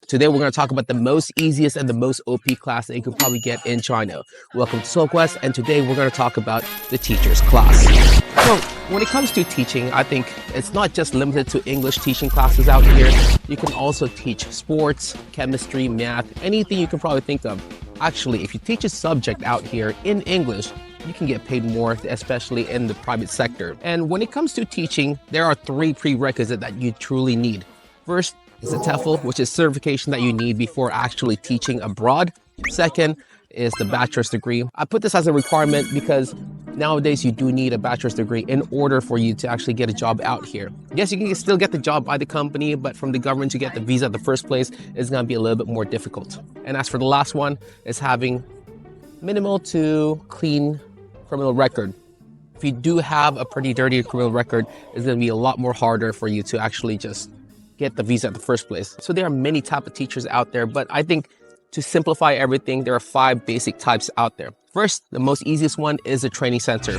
Today we're going to talk about the most easiest and the most OP class that you can probably get in China. Welcome to SoulQuest, and today we're going to talk about the teacher's class. So when it comes to teaching, I think it's not just limited to English teaching classes out here. You can also teach sports, chemistry, math, anything you can probably think of. Actually, if you teach a subject out here in English, you can get paid more, especially in the private sector. And when it comes to teaching, there are 3 prerequisites that you truly need. First is the TEFL, which is certification that you need before actually teaching abroad. Second is the bachelor's degree. I put this as a requirement because nowadays you do need a bachelor's degree in order for you to actually get a job out here. Yes, you can still get the job by the company, but from the government to get the visa in the first place is going to be a little bit more difficult. And as for the last one, is having minimal to clean criminal record. If you do have a pretty dirty criminal record, it's going to be a lot more harder for you to actually just get the visa in the first place. So there are many types of teachers out there, but I think to simplify everything, there are 5 basic types out there. First, the most easiest one is a training center.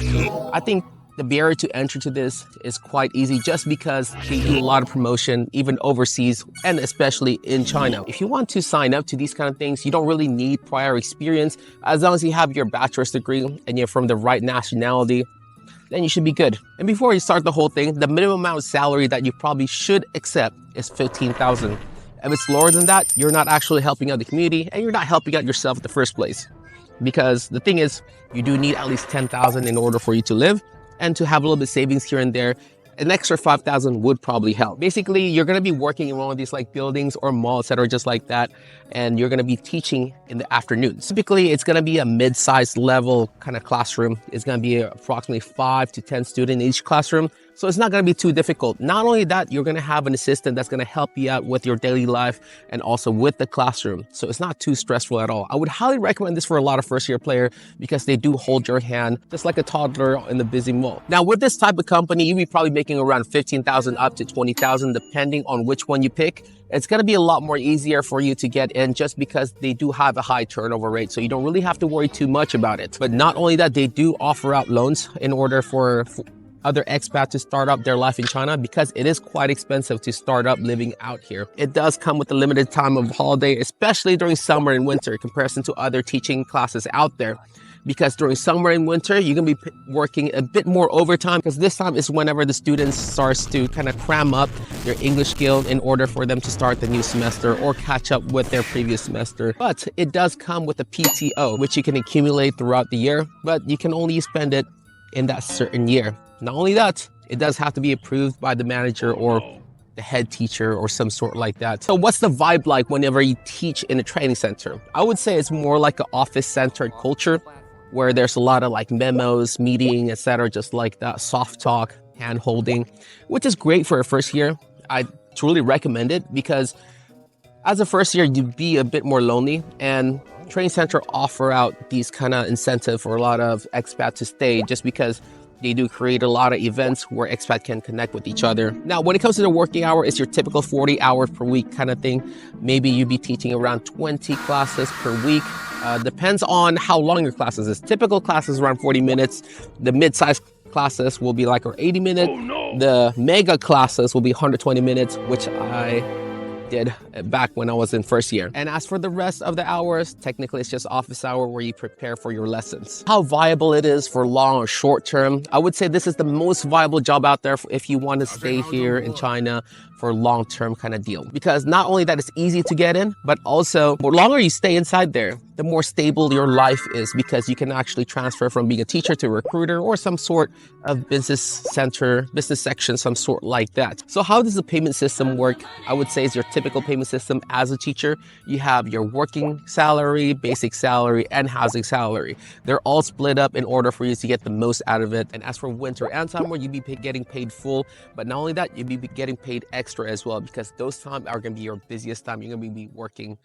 I think the barrier to entry to this is quite easy just because they do a lot of promotion, even overseas, and especially in China. If you want to sign up to these kind of things, you don't really need prior experience. As long as you have your bachelor's degree and you're from the right nationality, then you should be good. And before you start the whole thing, the minimum amount of salary that you probably should accept is 15,000. If it's lower than that, you're not actually helping out the community and you're not helping out yourself in the first place. Because the thing is, you do need at least 10,000 in order for you to live and to have a little bit of savings here and there. An extra 5,000 would probably help. Basically, you're going to be working in one of these like buildings or malls that are just like that, and you're going to be teaching in the afternoons. Typically, it's going to be a mid-sized level kind of classroom. It's going to be approximately 5 to 10 students in each classroom. So it's not going to be too difficult. Not only that, you're going to have an assistant that's going to help you out with your daily life and also with the classroom. So it's not too stressful at all. I would highly recommend this for a lot of first-year players because they do hold your hand just like a toddler in the busy mall. Now, with this type of company, you'll be probably making around 15,000 up to 20,000, depending on which one you pick. It's going to be a lot more easier for you to get in just because they do have a high turnover rate. So you don't really have to worry too much about it. But not only that, they do offer out loans in order for other expats to start up their life in China because it is quite expensive to start up living out here. It does come with a limited time of holiday, especially during summer and winter in comparison to other teaching classes out there. Because during summer and winter, you're going to be working a bit more overtime because this time is whenever the students starts to kind of cram up their English skill in order for them to start the new semester or catch up with their previous semester. But it does come with a PTO, which you can accumulate throughout the year, but you can only spend it in that certain year. Not only that, it does have to be approved by the manager or the head teacher or some sort like that. So what's the vibe like whenever you teach in a training center? I would say it's more like an office-centered culture where there's a lot of like memos, meeting, etc., just like that, soft talk, hand holding, which is great for a first year. I truly recommend it because as a first year, you'd be a bit more lonely, and training center offer out these kind of incentive for a lot of expats to stay just because they do create a lot of events where expats can connect with each other. Now, when it comes to the working hour, it's your typical 40 hours per week kind of thing. Maybe you'd be teaching around 20 classes per week. Depends on how long your classes is. Typical classes around 40 minutes. The mid-sized classes will be like 80 minutes. Oh, no. The mega classes will be 120 minutes, which I did back when I was in first year. And as for the rest of the hours, technically it's just office hour where you prepare for your lessons. How viable it is for long or short term, I would say this is the most viable job out there if you want to stay here in China for a long-term kind of deal. Because not only that it's easy to get in, but also the longer you stay inside there, the more stable your life is because you can actually transfer from being a teacher to a recruiter or some sort of business center, business section, some sort like that. So how does the payment system work? I would say it's your typical payment system as a teacher. You have your working salary, basic salary, and housing salary. They're all split up in order for you to get the most out of it. And as for winter and summer, you'd be getting paid full. But not only that, you'd be getting paid extra as well because those times are going to be your busiest time. You're going to be working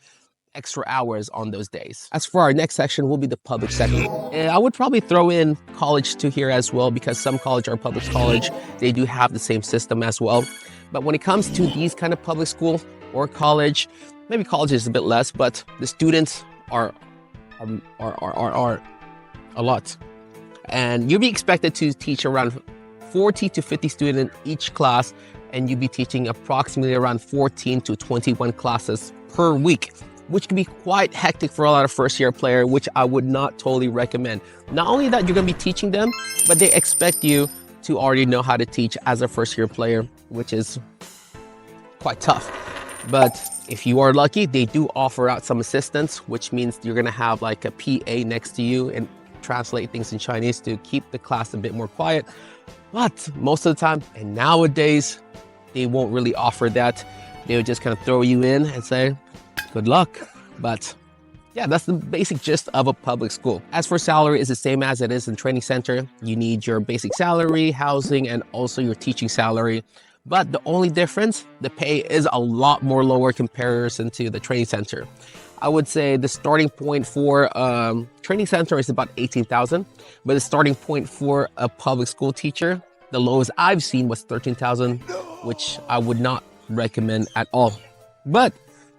extra hours on those days. As for our next section will be the public sector. And I would probably throw in college to here as well because some college are public college. They do have the same system as well. But when it comes to these kind of public school or college, maybe college is a bit less, but the students are a lot. And you'll be expected to teach around 40 to 50 students each class and you'd be teaching approximately around 14 to 21 classes per week, which can be quite hectic for a lot of first-year players, which I would not totally recommend. Not only that you're going to be teaching them, but they expect you to already know how to teach as a first-year player, which is quite tough. But if you are lucky, they do offer out some assistance, which means you're going to have like a PA next to you and translate things in Chinese to keep the class a bit more quiet. But most of the time, and nowadays, they won't really offer that. They'll just kind of throw you in and say, good luck. But yeah, that's the basic gist of a public school. As for salary, it's the same as it is in training center. You need your basic salary, housing, and also your teaching salary. But the only difference, the pay is a lot more lower comparison to the training center. I would say the starting point for training center is about 18,000, but the starting point for a public school teacher, the lowest I've seen was 13,000, which I would not recommend at all. But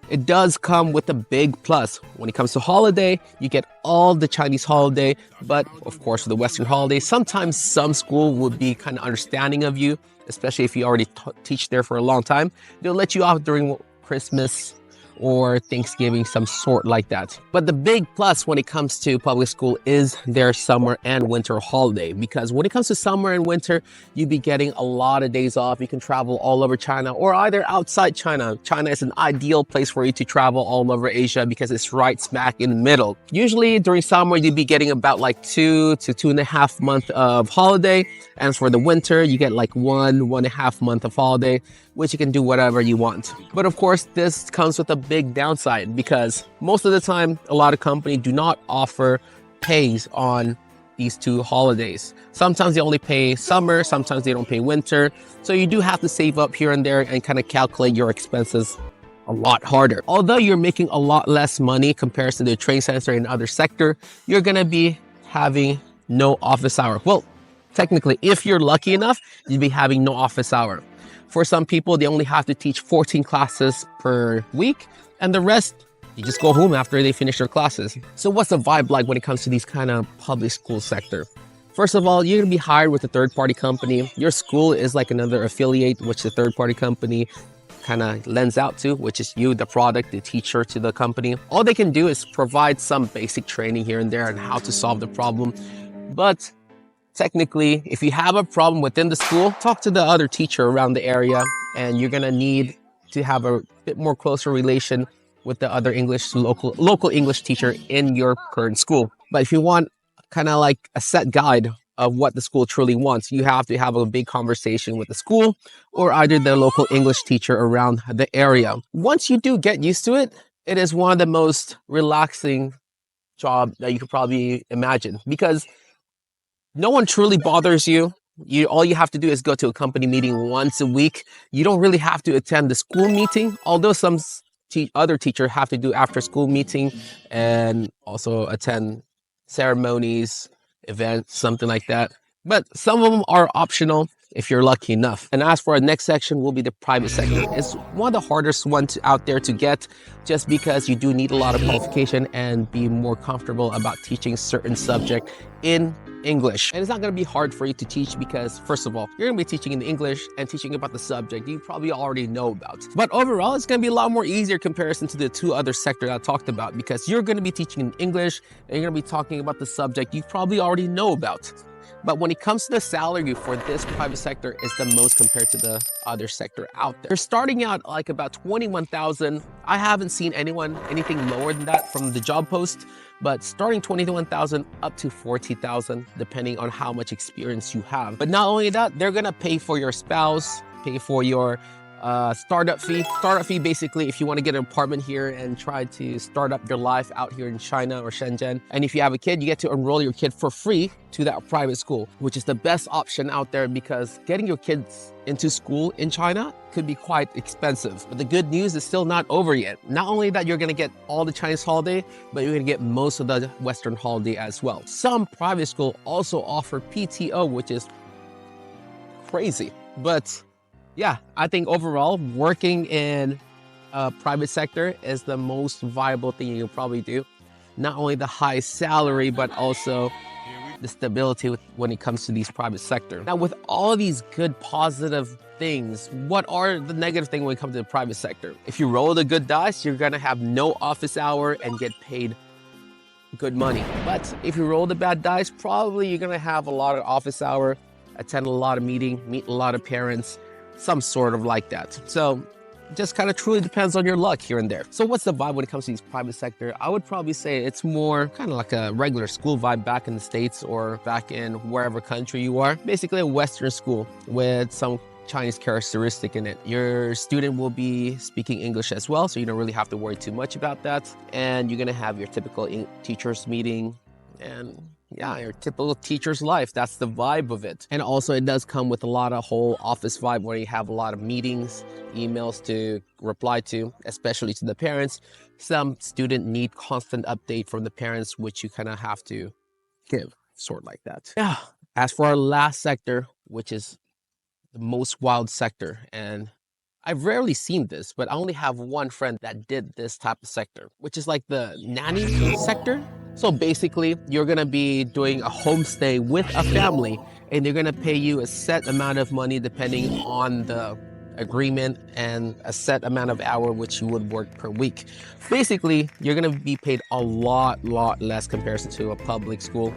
it does come with a big plus. When it comes to holiday, you get all the Chinese holiday, but of course the Western holiday, sometimes some school would be kind of understanding of you, especially if you already teach there for a long time. They'll let you off during Christmas or Thanksgiving, some sort like that. But the big plus when it comes to public school is their summer and winter holiday, because when it comes to summer and winter, you'd be getting a lot of days off. You can travel all over China or either outside China. China is an ideal place for you to travel all over Asia because it's right smack in the middle. Usually during summer, you'd be getting about like 2 to 2.5 months of holiday. And for the winter, you get like 1.5 months of holiday, which you can do whatever you want. But of course, this comes with a big downside because most of the time, a lot of companies do not offer pays on these two holidays. Sometimes they only pay summer, sometimes they don't pay winter. So you do have to save up here and there and kind of calculate your expenses a lot harder. Although you're making a lot less money compared to the training center and other sector, you're gonna be having no office hour. Well, technically, if you're lucky enough, you'd be having no office hour. For some people, they only have to teach 14 classes per week, and the rest, you just go home after they finish their classes. So what's the vibe like when it comes to these kind of public school sector? First of all, you're gonna be hired with a third-party company. Your school is like another affiliate, which the third-party company kind of lends out to, which is you, the product, the teacher to the company. All they can do is provide some basic training here and there on how to solve the problem. But technically, if you have a problem within the school, talk to the other teacher around the area, and you're gonna need to have a bit more closer relation with the other local English teacher in your current school. But if you want kind of like a set guide of what the school truly wants, you have to have a big conversation with the school or either the local English teacher around the area. Once you do get used to it, it is one of the most relaxing job that you could probably imagine because no one truly bothers you. All you have to do is go to a company meeting once a week. You don't really have to attend the school meeting, although some other teachers have to do after school meeting and also attend ceremonies, events, something like that. But some of them are optional if you're lucky enough. And as for our next section will be the private sector. It's one of the hardest ones out there to get just because you do need a lot of qualification and be more comfortable about teaching certain subject in English. And it's not going to be hard for you to teach because, first of all, you're going to be teaching in English and teaching about the subject you probably already know about. But overall, it's going to be a lot more easier comparison to the two other sectors I talked about because you're going to be teaching in English and you're going to be talking about the subject you probably already know about. But when it comes to the salary for this private sector, it's the most compared to the other sector out there. They're starting out like about 21,000. I haven't seen anything lower than that from the job post, but starting 21,000 up to 40,000, depending on how much experience you have. But not only that, they're gonna pay for your spouse, pay for your startup fee. Startup fee, basically, if you want to get an apartment here and try to start up your life out here in China or Shenzhen. And if you have a kid, you get to enroll your kid for free to that private school, which is the best option out there because getting your kids into school in China could be quite expensive. But the good news is still not over yet. Not only that you're going to get all the Chinese holiday, but you're going to get most of the Western holiday as well. Some private school also offer PTO, which is crazy. But yeah, I think overall, working in a private sector is the most viable thing you can probably do. Not only the high salary, but also the stability when it comes to these private sector. Now, with all of these good positive things, what are the negative things when it comes to the private sector? If you roll the good dice, you're gonna have no office hour and get paid good money. But if you roll the bad dice, probably you're gonna have a lot of office hour, attend a lot of meeting, meet a lot of parents, some sort of like that. So just kind of truly depends on your luck here and there. So what's the vibe when it comes to these private sector? I would probably say it's more kind of like a regular school vibe back in the States or back in wherever country you are. Basically a Western school with some Chinese characteristic in it. Your student will be speaking English as well, so you don't really have to worry too much about that. And you're gonna have your typical teachers meeting and yeah, your typical teacher's life. That's the vibe of it. And also it does come with a lot of whole office vibe where you have a lot of meetings, emails to reply to, especially to the parents. Some student need constant update from the parents, which you kind of have to give, sort of like that. Yeah. As for our last sector, which is the most wild sector, and I've rarely seen this, but I only have one friend that did this type of sector, which is like the nanny sector. So basically, you're gonna be doing a homestay with a family, and they're gonna pay you a set amount of money depending on the agreement and a set amount of hour which you would work per week. Basically, you're gonna be paid a lot less comparison to a public school.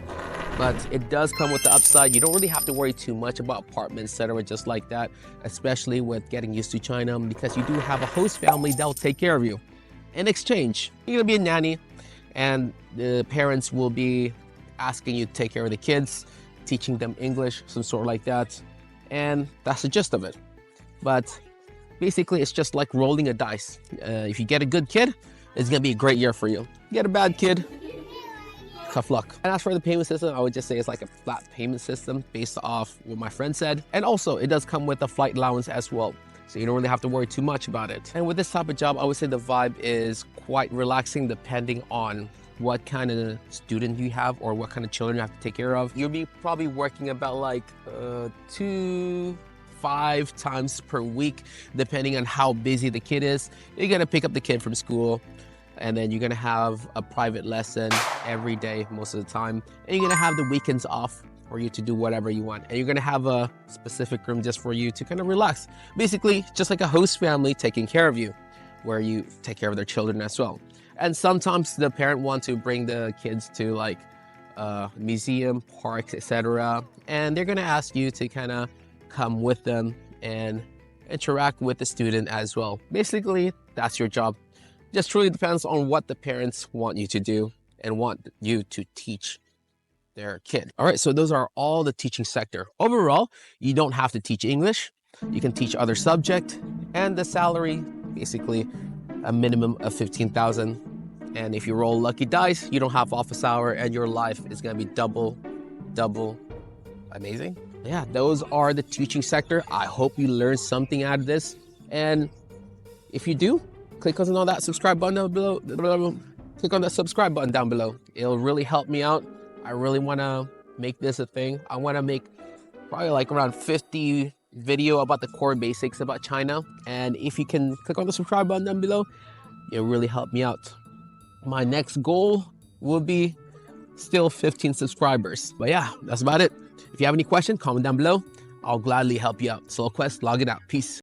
But it does come with the upside. You don't really have to worry too much about apartments, etc., just like that, especially with getting used to China, because you do have a host family that will take care of you. In exchange, you're gonna be a nanny, and the parents will be asking you to take care of the kids, teaching them English, some sort like that. And that's the gist of it. But basically, it's just like rolling a dice. If you get a good kid, it's gonna be a great year for you. You get a bad kid, tough luck. And as for the payment system, I would just say it's like a flat payment system based off what my friend said. And also, it does come with a flight allowance as well, so you don't really have to worry too much about it. And with this type of job, I would say the vibe is quite relaxing depending on what kind of student you have or what kind of children you have to take care of. You'll be probably working about like 2 to 5 times per week, depending on how busy the kid is. You're gonna pick up the kid from school, and then you're gonna have a private lesson every day, most of the time. And you're gonna have the weekends off for you to do whatever you want. And you're gonna have a specific room just for you to kind of relax. Basically, just like a host family taking care of you, where you take care of their children as well. And sometimes the parent wants to bring the kids to like museum, parks, etc. And they're gonna ask you to kind of come with them and interact with the student as well. Basically, that's your job. Just truly depends on what the parents want you to do and want you to teach their kid. All right, so those are all the teaching sector. Overall, you don't have to teach English. You can teach other subject, and the salary, basically a minimum of 15,000. And if you roll lucky dice, you don't have office hour, and your life is gonna be double amazing. Yeah, those are the teaching sector. I hope you learned something out of this. And if you do, click on that subscribe button down below. Click on that subscribe button down below. It'll really help me out. I really wanna make this a thing. I wanna make probably like around 50 video about the core basics about China. And if you can click on the subscribe button down below, it'll really help me out. My next goal will be still 15 subscribers. But yeah, that's about it. If you have any questions, comment down below. I'll gladly help you out. SoloQuest, logging out. Peace.